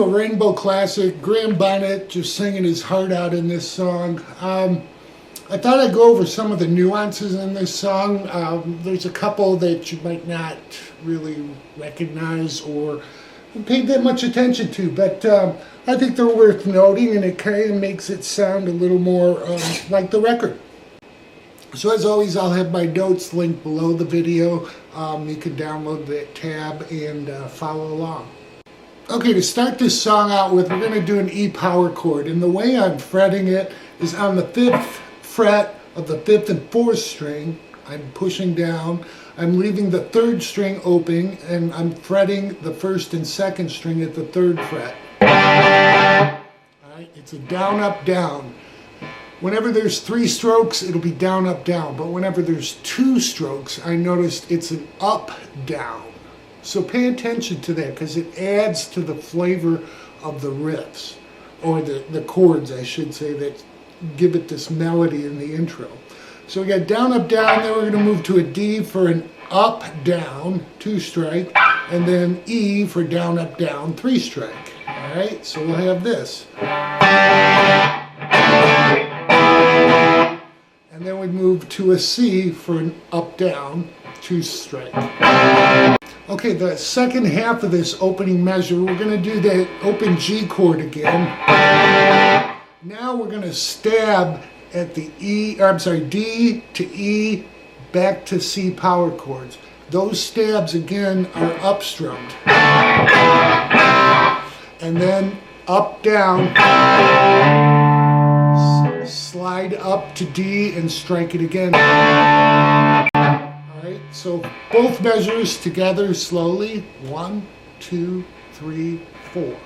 to a Rainbow classic, Graham Bonnet just singing his heart out in this song. I thought I'd go over some of the nuances in this song. There's a couple that you might not really recognize or pay that much attention to, but I think they're worth noting, and it kind of makes it sound a little more like the record. So as always, I'll have my notes linked below the video. You can download that tab and follow along. Okay, to start this song out with, we're going to do an E power chord, and the way I'm fretting it is on the 5th fret of the 5th and 4th string. I'm pushing down, I'm leaving the 3rd string open, and I'm fretting the 1st and 2nd string at the 3rd fret. Alright, it's a down, up, down. Whenever there's 3 strokes, it'll be down, up, down, but whenever there's 2 strokes, I noticed it's an up, down. So pay attention to that, because it adds to the flavor of the riffs, or the chords, I should say, that give it this melody in the intro. So we got down, up, down, then we're going to move to a D for an up, down, 2 strike, and then E for down, up, down, 3 strike. Alright, so we'll have this. And then we move to a C for an up, down, 2 strike. Okay, the second half of this opening measure, we're going to do that open G chord again. Now we're going to stab at the D to E back to C power chords. Those stabs again are upstrummed. And then up, down, slide up to D and strike it again. Alright, so both measures together slowly. 1, 2, 3, 4.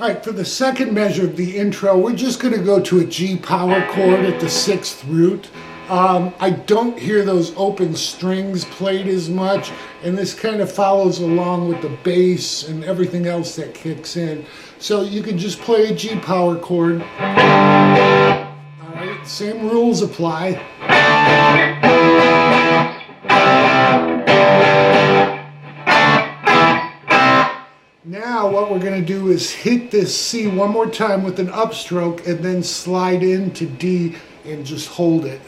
Alright, for the second measure of the intro, we're just going to go to a G power chord at the 6th root. I don't hear those open strings played as much, and this kind of follows along with the bass and everything else that kicks in. So you can just play a G power chord. Alright, same rules apply. Now what we're going to do is hit this C one more time with an upstroke and then slide into D and just hold it.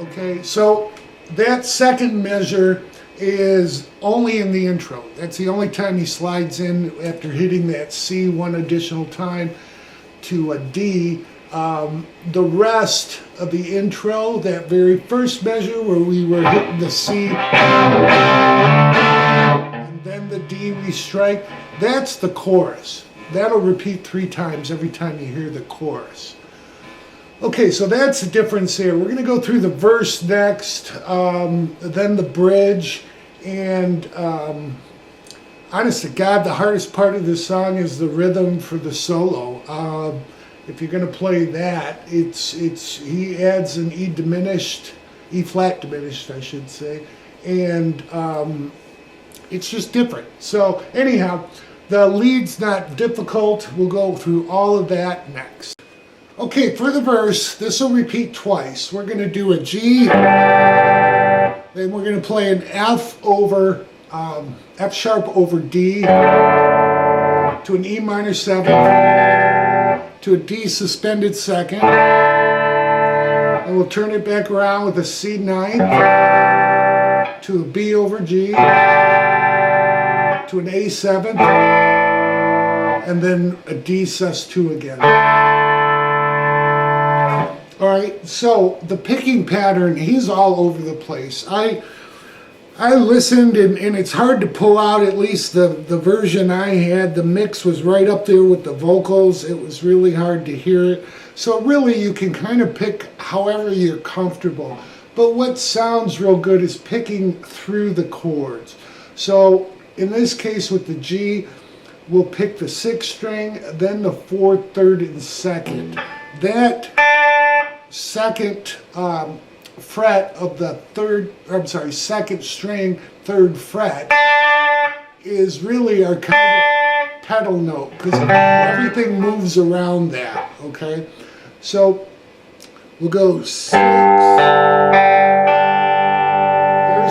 Okay, so that second measure is only in the intro. That's the only time he slides in after hitting that C one additional time to a D. The rest of the intro, that very first measure where we were hitting the C and then the D we strike, that's the chorus. That'll repeat 3 times every time you hear the chorus. Okay, so that's the difference here. We're going to go through the verse next, then the bridge, and honest to God, the hardest part of this song is the rhythm for the solo. If you're going to play that, he adds an E flat diminished, I should say, and it's just different. So anyhow, the lead's not difficult. We'll go through all of that next. Okay, for the verse, this will repeat twice. We're going to do a G, then we're going to play an F over F sharp over D, to an E minor 7, to a D suspended 2nd, and we'll turn it back around with a C 9th, to a B over G, to an A 7th, and then a D sus2 again. Alright, so the picking pattern, he's all over the place. I listened, and it's hard to pull out, at least the version I had. The mix was right up there with the vocals. It was really hard to hear it. So really you can kind of pick however you're comfortable. But what sounds real good is picking through the chords. So in this case with the G, we'll pick the 6th string, then the 4th, 3rd, and 2nd. That 2nd fret of the 2nd string, 3rd fret is really our kind of pedal note because everything moves around that, okay? So we'll go 6. There's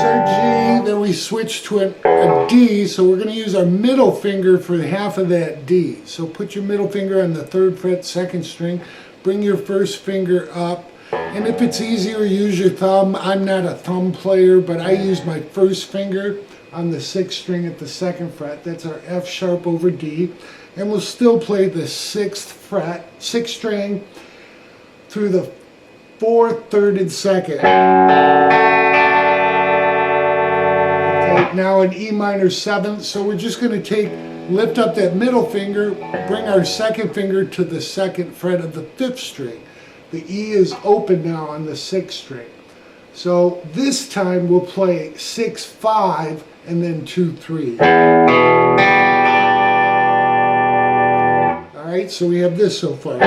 our G, then we switch to a D, so we're going to use our middle finger for half of that D. So put your middle finger on the 3rd fret, 2nd string, bring your first finger up, and if it's easier, use your thumb. I'm not a thumb player, but I use my first finger on the 6th string at the 2nd fret. That's our F sharp over D. And we'll still play the 6th fret, 6th string through the 4th, 3rd, and 2nd. Okay, now an E minor 7th. So we're just going to lift up that middle finger, bring our 2nd finger to the 2nd fret of the 5th string. The E is open now on the 6th string. So this time we'll play 6, 5, and then 2, 3. All right, so we have this so far.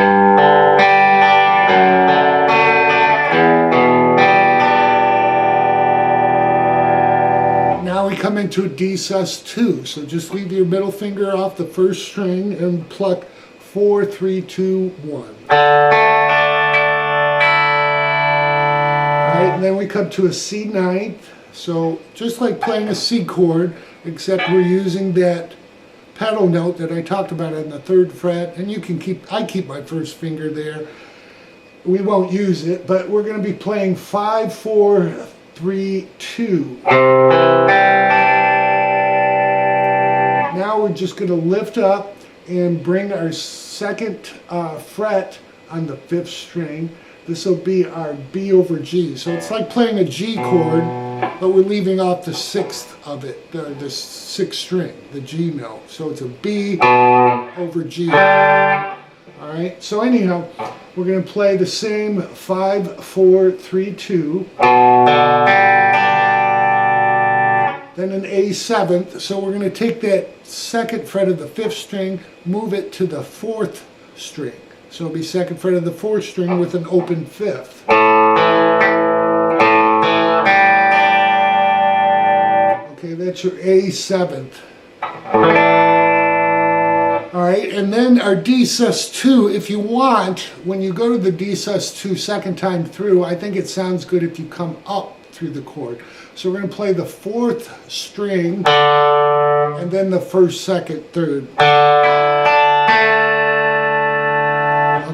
Now we come into a D sus2. So just leave your middle finger off the 1st string and pluck 4, 3, 2, 1. And then we come to a C9, so just like playing a C chord, except we're using that pedal note that I talked about on the 3rd fret, and I keep my first finger there. We won't use it, but we're going to be playing 5, 4, 3, 2. Now we're just going to lift up and bring our 2nd fret on the 5th string. This will be our B over G. So it's like playing a G chord, but we're leaving off the 6th of it, the 6th string, the G note. So it's a B over G. All right, so anyhow, we're going to play the same 5, 4, 3, 2. Then an A 7th. So we're going to take that 2nd fret of the 5th string, move it to the 4th string. So it'll be 2nd fret of the 4th string with an open 5th. Okay, that's your A 7th. All right, and then our D sus2, if you want, when you go to the D sus2 2nd time through, I think it sounds good if you come up through the chord. So we're going to play the 4th string and then the 1st, 2nd, 3rd.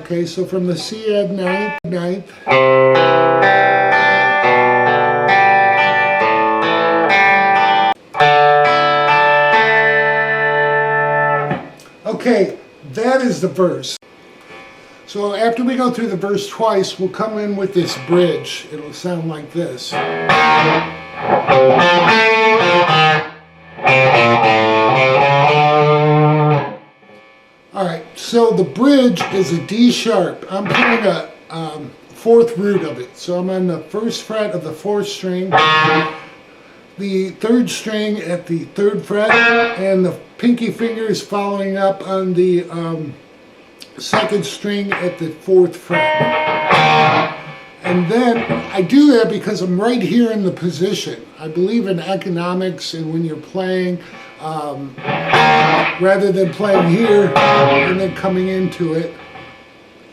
Okay, so from the C add 9th. Okay, that is the verse. So after we go through the verse twice, we'll come in with this bridge. It'll sound like this. Alright, so the bridge is a D sharp. I'm playing a 4th root of it. So I'm on the 1st fret of the 4th string, the 3rd string at the 3rd fret, and the pinky finger is following up on the 2nd string at the 4th fret. And then I do that because I'm right here in the position. I believe in economics, and when you're playing, rather than playing here and then coming into it,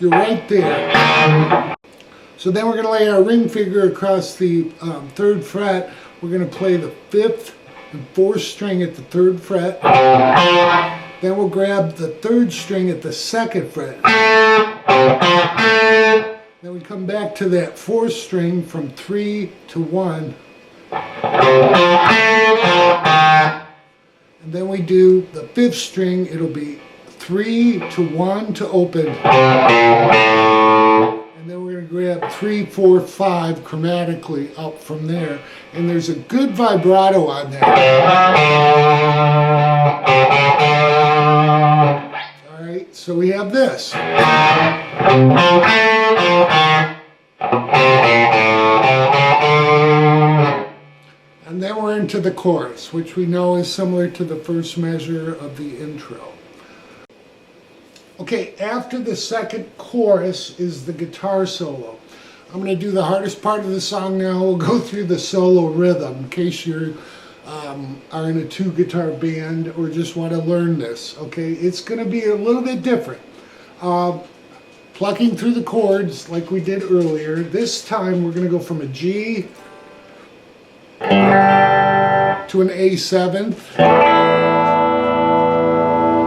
you're right there. So then we're going to lay our ring finger across the 3rd fret. We're going to play the 5th and 4th string at the 3rd fret. Then we'll grab the 3rd string at the 2nd fret. Then we come back to that 4th string from 3 to 1. And then we do the 5th string. It'll be 3 to 1 to open. And then we're going to grab 3, 4, 5 chromatically up from there. And there's a good vibrato on that. All right, so we have this. And then we're into the chorus, which we know is similar to the first measure of the intro. Okay, after the 2nd chorus is the guitar solo. I'm going to do the hardest part of the song now. We'll go through the solo rhythm in case you're are in a 2-guitar band or just want to learn this, okay? It's going to be a little bit different. Plucking through the chords like we did earlier. This time we're going to go from a G to an A7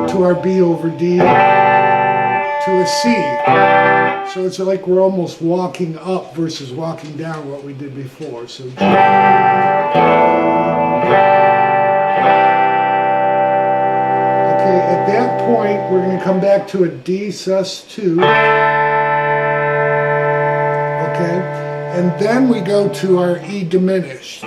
to our B over D to a C. So it's like we're almost walking up versus walking down what we did before. So G. At that point, we're going to come back to a D sus2. Okay, and then we go to our E diminished.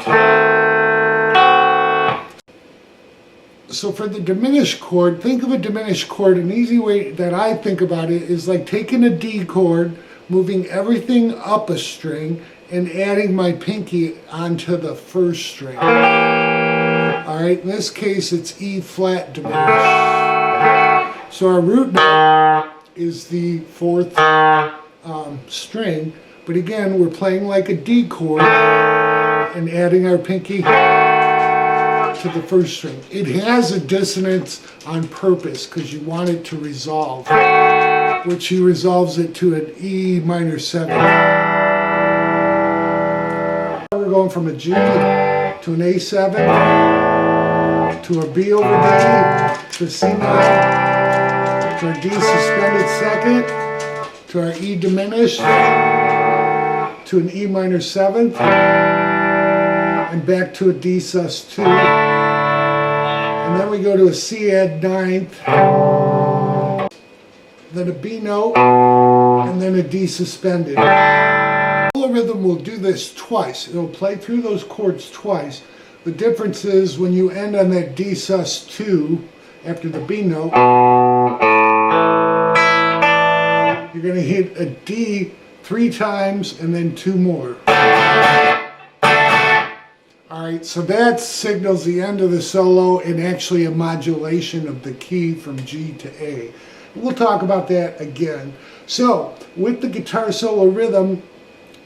So for the diminished chord, think of a diminished chord. An easy way that I think about it is like taking a D chord, moving everything up a string, and adding my pinky onto the first string. Alright, in this case it's E flat diminished. So our root note is the 4th string, but again we're playing like a D chord and adding our pinky to the first string. It has a dissonance on purpose because you want it to resolve, which he resolves it to an E minor 7. We're going from a G to an A7 to a B over D to a C9 to our D suspended second to our E diminished to an E minor 7th and back to a D sus2, and then we go to a C add 9th, then a B note, and then a D suspended. The rhythm will do this twice. It'll play through those chords twice. The difference is when you end on that D sus2 after the B note, you're going to hit a D 3 times and then 2 more. Alright, so that signals the end of the solo and actually a modulation of the key from G to A. We'll talk about that again. So, with the guitar solo rhythm,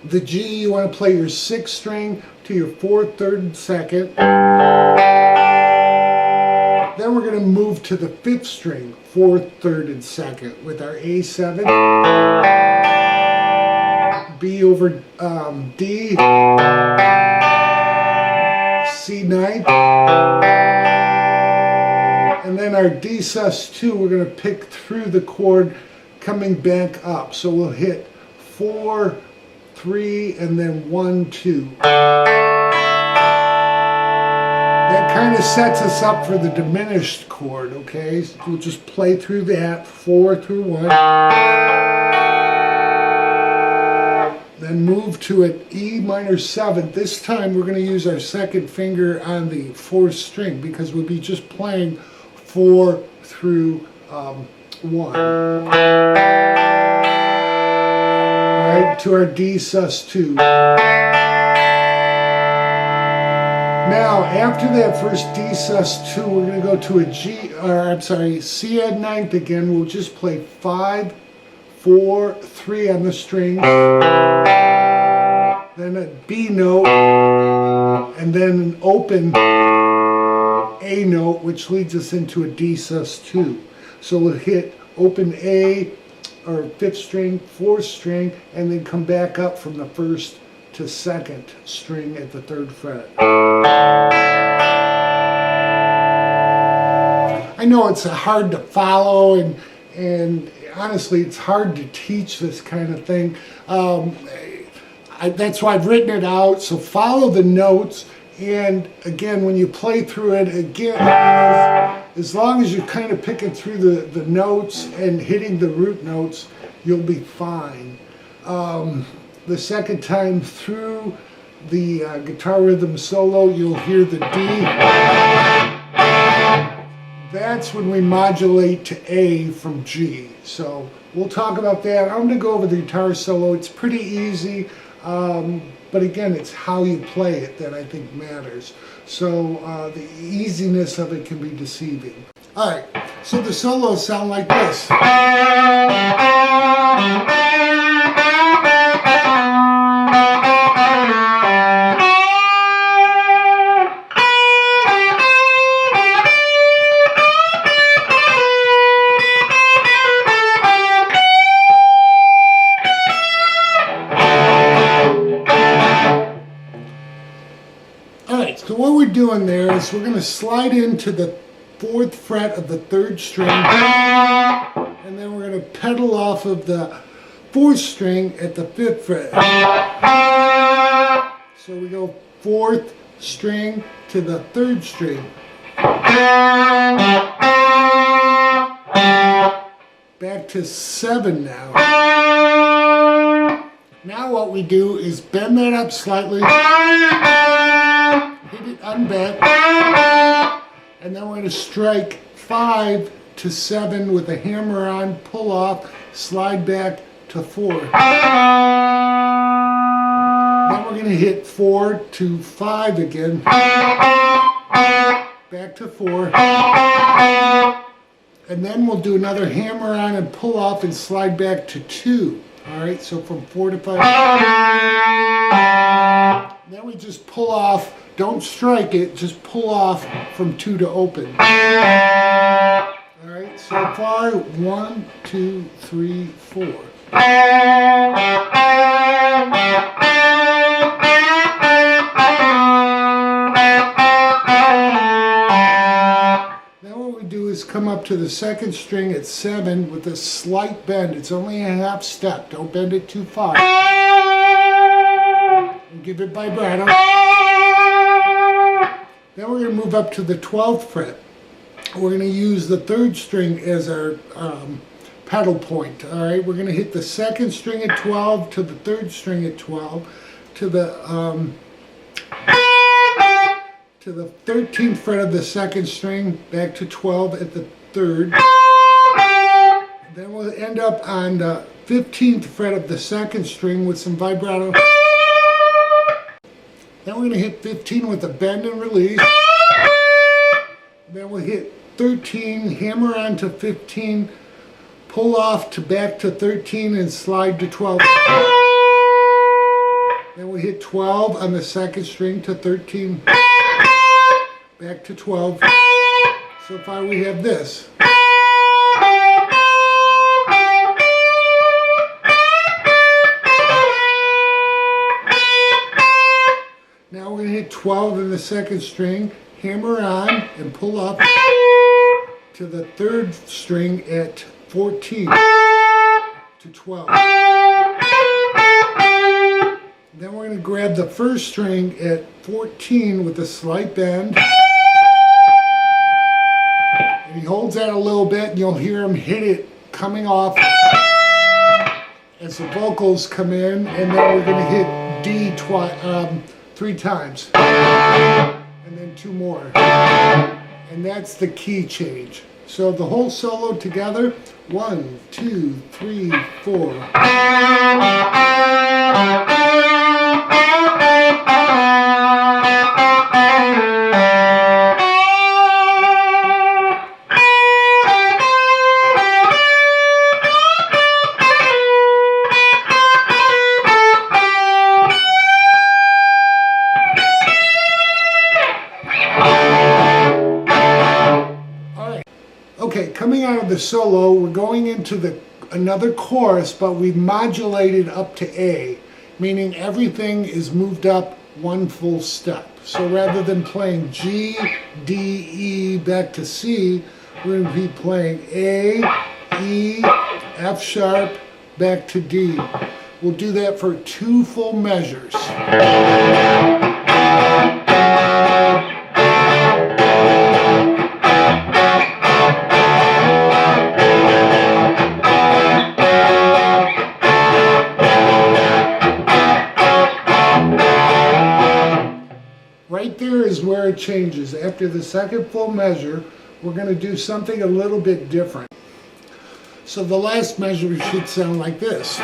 the G, you want to play your 6th string to your 4th, 3rd, and 2nd. Then we're going to move to the 5th string, 4th, 3rd, and 2nd with our A7, B over D, C9, and then our D sus2, we're going to pick through the chord coming back up. So we'll hit 4, 3, and then 1, 2. That kind of sets us up for the diminished chord, okay? So we'll just play through that, 4 through 1. Then move to an E minor 7th. This time we're going to use our 2nd finger on the 4th string because we'll be just playing 4 through 1. Alright, to our D sus2. Now, after that first D sus2, we're going to go to a C add 9th again. We'll just play 5, 4, 3 on the strings, then a B note, and then an open A note, which leads us into a D sus2. So we'll hit open A, or 5th string, 4th string, and then come back up from the 1st to 2nd string at the 3rd fret. I know it's hard to follow, and honestly it's hard to teach this kind of thing. That's why I've written it out, so follow the notes, and again when you play through it, again, as long as you're kind of picking through the notes and hitting the root notes, you'll be fine. The second time through the guitar rhythm solo, you'll hear the D. That's when we modulate to A from G. So we'll talk about that. I'm going to go over the guitar solo. It's pretty easy, but again, it's how you play it that I think matters. So the easiness of it can be deceiving. All right, so the solos sound like this. what we're doing there is we're going to slide into the 4th fret of the 3rd string, and then we're going to pedal off of the 4th string at the 5th fret. So we go 4th string to the 3rd string. Back to 7 now. Now what we do is bend that up slightly, hit it unbent, and then we're going to strike 5 to 7 with a hammer on, pull off, slide back to 4. Then we're going to hit 4 to 5 again, back to 4, and then we'll do another hammer on and pull off and slide back to 2. Alright, so from 4 to 5. Then we just pull off, don't strike it, just pull off from 2 to open. Alright, so far, 1, 2, 3, 4. Come up to the 2nd string at 7 with a slight bend. It's only a half step. Don't bend it too far. And give it vibrato. Then we're going to move up to the 12th fret. We're going to use the 3rd string as our pedal point. All right, we're going to hit the 2nd string at 12 to the 3rd string at 12 to the 13th fret of the 2nd string, back to 12 at the 3rd. Then we'll end up on the 15th fret of the 2nd string with some vibrato. Then we're going to hit 15 with a bend and release. Then we'll hit 13, hammer on to 15, pull off to back to 13 and slide to 12. Then we'll hit 12 on the 2nd string to 13. Back to 12. So far we have this. Now we're going to hit 12 in the 2nd string, hammer on and pull up to the 3rd string at 14 to 12. Then we're going to grab the 1st string at 14 with a slight bend. And he holds that a little bit and you'll hear him hit it coming off as the vocals come in, and then we're going to hit D 3 times. And then 2 more. And that's the key change. So the whole solo together, 1, 2, 3, 4. Okay, coming out of the solo, we're going into another chorus, but we've modulated up to A, meaning everything is moved up 1 full step. So rather than playing G, D, E, back to C, we're going to be playing A, E, F sharp, back to D. We'll do that for 2 full measures. Right there is where it changes. After the 2nd full measure, we're going to do something a little bit different. So the last measure should sound like this.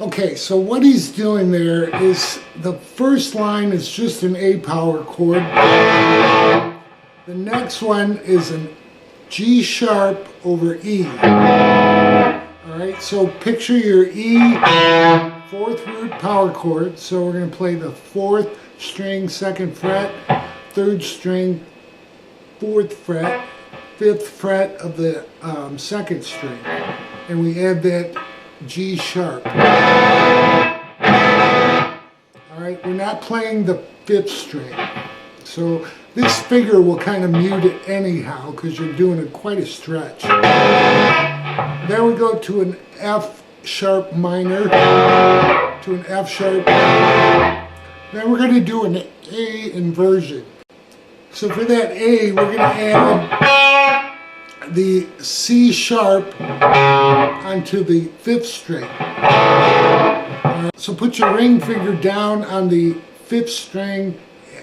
Okay, so what he's doing there is the first line is just an A power chord. The next one is a G sharp over E. Alright, so picture your E 4th root power chord. So we're going to play the 4th string, 2nd fret, 3rd string, 4th fret, 5th fret of the 2nd string, and we add that G sharp. Alright, we're not playing the 5th string, so this figure will kind of mute it anyhow because you're doing quite a stretch. Then we go to an F sharp minor, to an F sharp. Then we're going to do an A inversion. So for that A, we're going to add the C sharp onto the 5th string. So put your ring finger down on the 5th string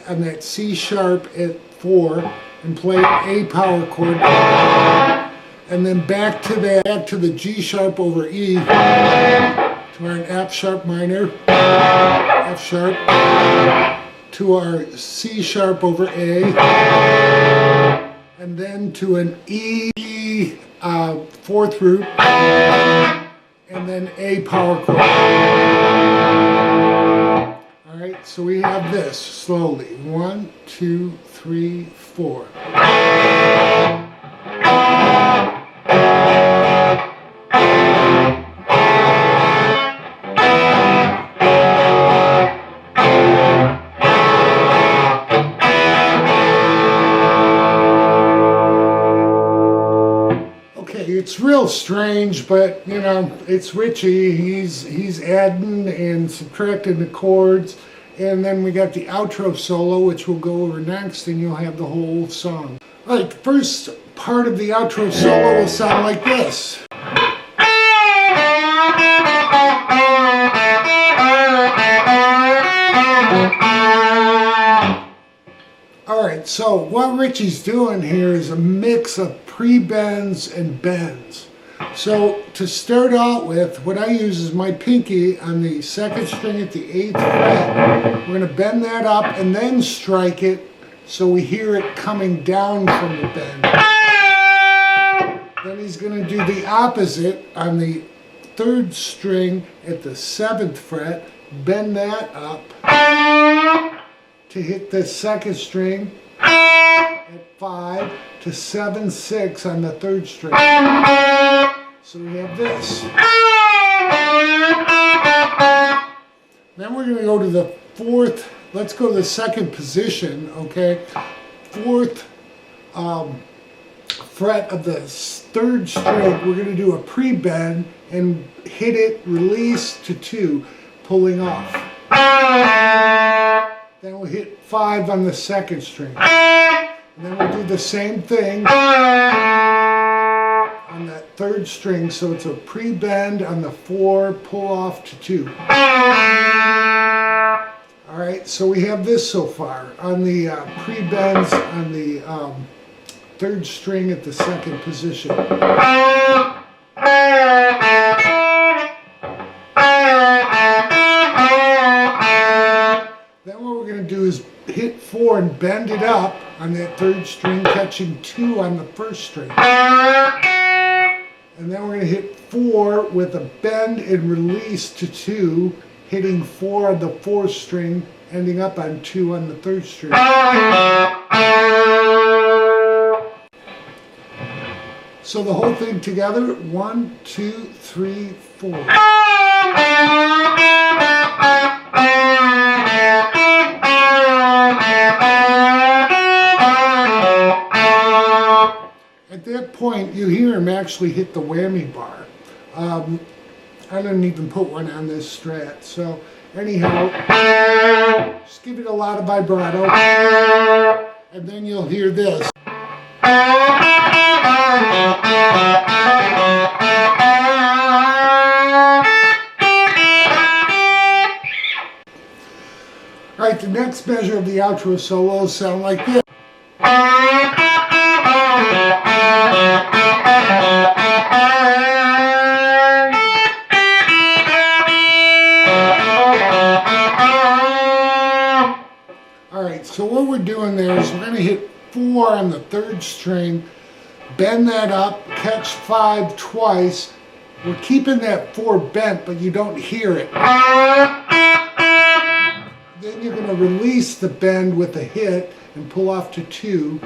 on that C sharp at 4 and play an A power chord. And then back to the G sharp over E to our F sharp minor, F sharp, to our C sharp over A, and then to an E 4th root, and then A power chord. Alright, so we have this slowly. 1, 2, 3, 4. It's real strange, but you know, it's Richie. He's adding and subtracting the chords, and then we got the outro solo, which we'll go over next, and you'll have the whole song. Alright, the first part of the outro solo will sound like this. Alright, so what Richie's doing here is a mix of pre-bends and bends. So to start out with, what I use is my pinky on the 2nd string at the 8th fret. We're going to bend that up and then strike it so we hear it coming down from the bend. Then he's going to do the opposite on the 3rd string at the 7th fret, bend that up to hit the 2nd string at 5 to 7, 6 on the 3rd string. So we have this. Then we're going to go to the 4th, let's go to the 2nd position, okay? 4th fret of the 3rd string, we're going to do a pre-bend and hit it, release to 2, pulling off. Then we'll hit 5 on the 2nd string. And then we'll do the same thing on that 3rd string, so it's a pre-bend on the 4, pull off to 2. Alright, so we have this so far. On the pre-bends on the 3rd string at the 2nd position. Then what we're going to do is hit 4 and bend it up on that 3rd string, catching 2 on the 1st string. And then we're going to hit 4 with a bend and release to 2, hitting 4 on the 4th string, ending up on 2 on the 3rd string. So the whole thing together, 1, 2, 3, 4. At that point, you hear him actually hit the whammy bar. I didn't even put one on this strat, so anyhow, just give it a lot of vibrato, and then you'll hear this. Alright, the next measure of the outro solos sound like this. Alright, so what we're doing there is we're going to hit 4 on the 3rd string, bend that up, catch 5 twice. We're keeping that 4 bent, but you don't hear it. Then you're going to release the bend with a hit and pull off to 2.